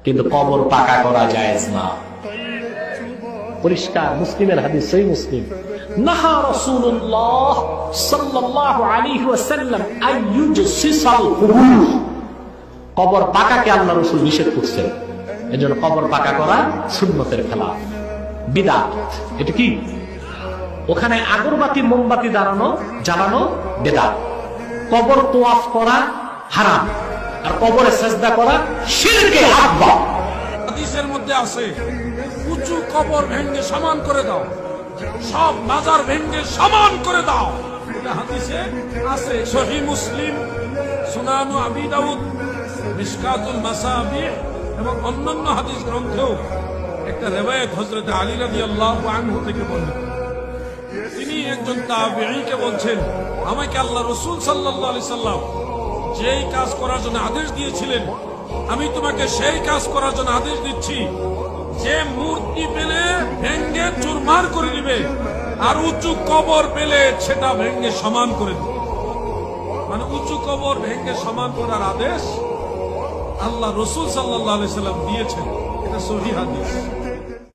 কিন্তু কবর পাকা করা জায়েজ না। পরিষ্কার মুসলিমের হাদিস, সহিহ মুসলিম। নাহা রাসূলুল্লাহ সাল্লাল্লাহু আলাইহি ওয়াসাল্লাম আইয়ুজসিসাল কুবুর, কবর পাকাকে আল্লাহ রাসূল নিষেধ করছেন। এজন্য কবর পাকা করা সুন্নতের খেলাফ, বিদআত। এটা কি? ওখানে আগরবাতি মোমবাতি জ্বালানো বিদআত। কবর তোয়াফ করা হারাম, আর কবরে সেজদা করা শিরকে আকবার। হাদিসের মধ্যে আছে উঁচু কবর ভেঙে সমান করে দাও, সব মাজার ভেঙে সমান করে দাও। এটা হাদিসে আছে, সহিহ মুসলিম, সুনানু আবি দাউদ, মিশকাতুল মাসাবিহ এবং অন্যান্য হাদিস গ্রন্থেও একটা রিওয়ায়াত হযরত আলী রাদিয়াল্লাহু আনহু থেকে বর্ণিত। তিনি একজন তাবেঈকে বলছেন, আমাকে আল্লাহ রাসূল সাল্লাল্লাহু আলাইহি সাল্লাম যেই কাজ করার জন্য আদেশ দিয়েছিলেন, আমি তোমাকে সেই কাজ করার জন্য আদেশ দিচ্ছি, যে মূর্তি পেলে ভেঙ্গে চুরমার করে দিবে, আর উঁচু কবর পেলে সেটা ভেঙ্গে সমান করে দিবে। মানে উঁচু কবর ভেঙ্গে সমান করার আদেশ আল্লাহ রাসূল সাল্লাল্লাহু আলাইহি সাল্লাম দিয়েছেন। এটা সহিহ হাদিস।